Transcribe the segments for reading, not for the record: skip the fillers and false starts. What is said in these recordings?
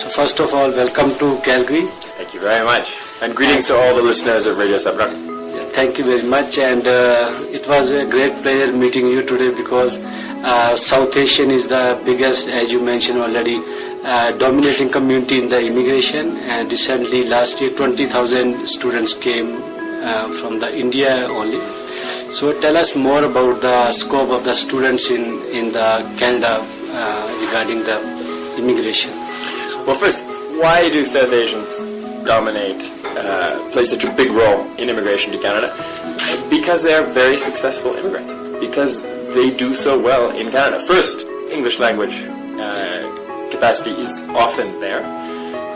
So first of all, welcome to Calgary. Thank you very much. And greetings to all the listeners of Radio Sabrak. Yeah, thank you very much. And it was a great pleasure meeting you today because South Asian is the biggest, as you mentioned already, dominating community in the immigration. And recently, last year, 20,000 students came from the India only. So tell us more about the scope of the students in the Canada regarding the immigration. Well, first, why do South Asians play such a big role in immigration to Canada? Because they are very successful immigrants. Because they do so well in Canada. First, English language capacity is often there.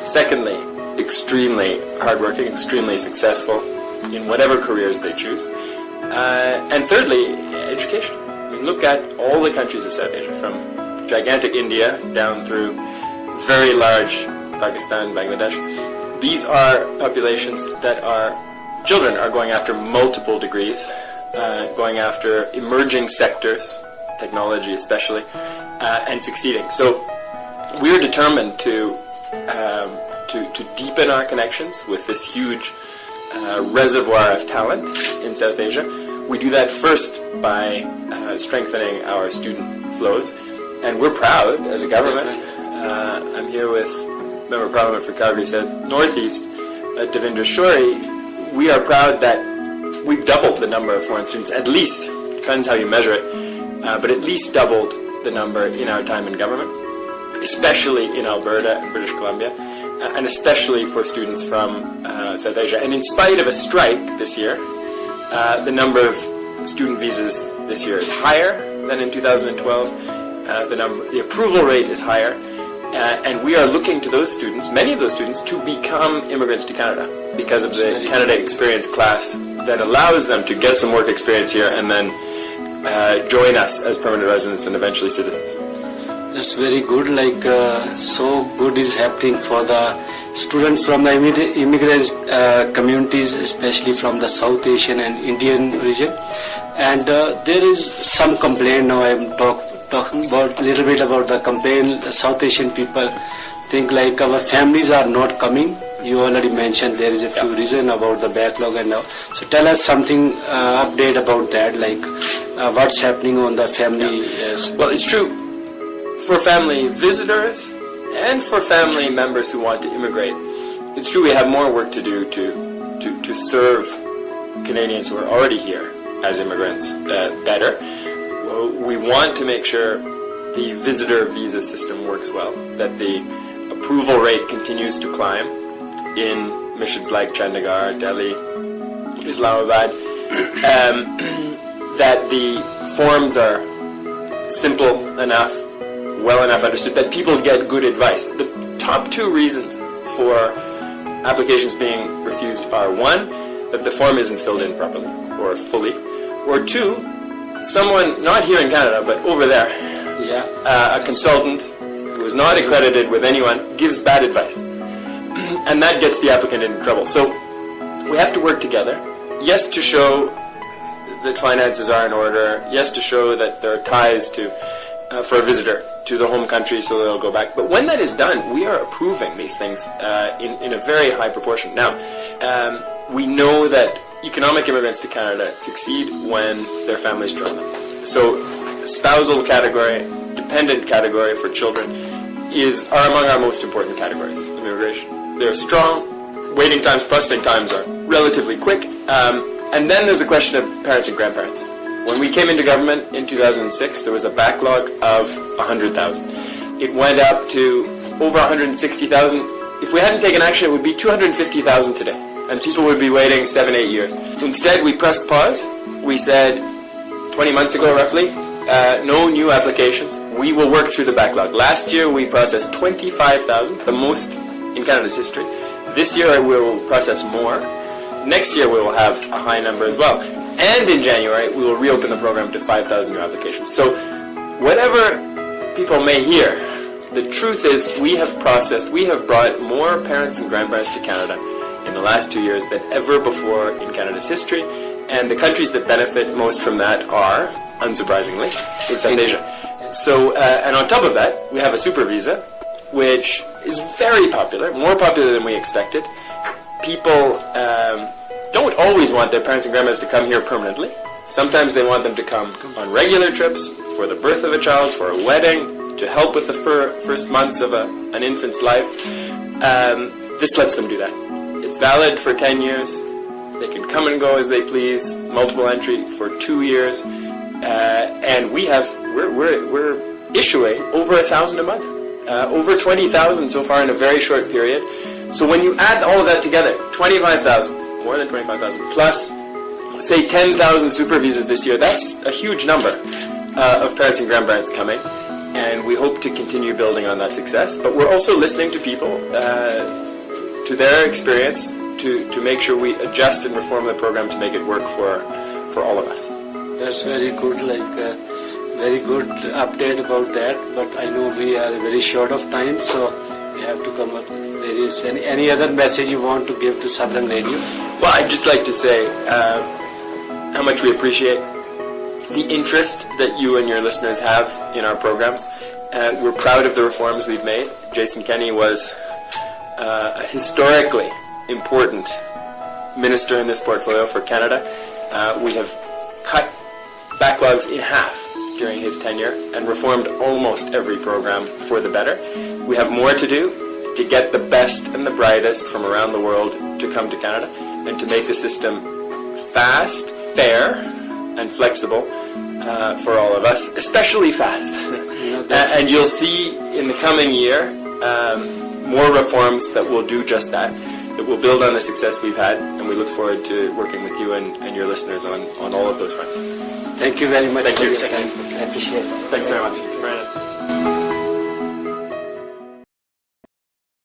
Secondly, extremely hardworking, extremely successful in whatever careers they choose. And thirdly, education. I mean, look at all the countries of South Asia, from gigantic India down through very large Pakistan, Bangladesh. These are populations that children are going after multiple degrees, going after emerging sectors, technology especially, and succeeding. So we're determined to deepen our connections with this huge reservoir of talent in South Asia. We do that first by strengthening our student flows, and we're proud as a government. I'm here with Member of Parliament for Calgary South Northeast, Devendra Shori. We are proud that we've doubled the number of foreign students, at least, depends how you measure it, but at least doubled the number in our time in government, especially in Alberta and British Columbia, and especially for students from South Asia. And in spite of a strike this year, the number of student visas this year is higher than in 2012. The approval rate is higher. And we are looking to those students, many of those students, to become immigrants to Canada because of the Canada Experience class that allows them to get some work experience here and then join us as permanent residents and eventually citizens. That's very good. So good is happening for the students from the immigrant communities, especially from the South Asian and Indian region. And there is some complaint now. I'm talking about a little bit about the campaign. South Asian people think like our families are not coming. You already mentioned there is a few reasons about the backlog and now. So tell us something update about that, what's happening on the family. Yes. Well, it's true for family visitors and for family members who want to immigrate. It's true we have more work to do to serve Canadians who are already here as immigrants better. We want to make sure the visitor visa system works well, that the approval rate continues to climb in missions like Chandigarh, Delhi, Islamabad, that the forms are simple enough, well enough understood, that people get good advice. The top two reasons for applications being refused are, one, that the form isn't filled in properly or fully, or two, someone, not here in Canada, but over there, a consultant who is not accredited with anyone, gives bad advice. And that gets the applicant in trouble. So we have to work together. Yes, to show that finances are in order. Yes, to show that there are ties for a visitor to the home country so they'll go back. But when that is done, we are approving these things in a very high proportion. Now, we know that economic immigrants to Canada succeed when their families join them. So spousal category, dependent category for children are among our most important categories of immigration. They're strong, waiting times, processing times are relatively quick, and then there's a question of parents and grandparents. When we came into government in 2006, there was a backlog of 100,000. It went up to over 160,000. If we hadn't taken action, it would be 250,000 today. And people would be waiting 7-8 years. Instead, we pressed pause. We said, 20 months ago roughly, no new applications. We will work through the backlog. Last year, we processed 25,000, the most in Canada's history. This year, we will process more. Next year, we will have a high number as well. And in January, we will reopen the program to 5,000 new applications. So, whatever people may hear, the truth is we have brought more parents and grandparents to Canada in the last 2 years than ever before in Canada's history, and the countries that benefit most from that are, unsurprisingly, in South Asia. So, and on top of that, we have a super visa, which is very popular, more popular than we expected. People don't always want their parents and grandmothers to come here permanently. Sometimes they want them to come on regular trips for the birth of a child, for a wedding, to help with the first months of an infant's life. This lets them do that. It's valid for 10 years. They can come and go as they please, multiple entry for 2 years. And we're issuing over 1,000 a month. Over 20,000 so far in a very short period. So when you add all of that together, 25,000, more than 25,000, plus say 10,000 super visas this year, that's a huge number of parents and grandparents coming, and we hope to continue building on that success. But we're also listening to people, to their experience, to make sure we adjust and reform the program to make it work for all of us. That's very good, very good update about that, but I know we are very short of time, so we have to come up. There is any other message you want to give to Southern Radio? Well, I'd just like to say how much we appreciate the interest that you and your listeners have in our programs. We're proud of the reforms we've made. Jason Kenney was a historically important minister in this portfolio for Canada. We have cut backlogs in half during his tenure and reformed almost every program for the better. We have more to do to get the best and the brightest from around the world to come to Canada and to make the system fast, fair, and flexible for all of us, especially fast. And you'll see in the coming year more reforms that will do just that will build on the success we've had, and we look forward to working with you and your listeners on all of those fronts. Thank you very much for your time. I appreciate it. Thanks very much. Very nice to meet you.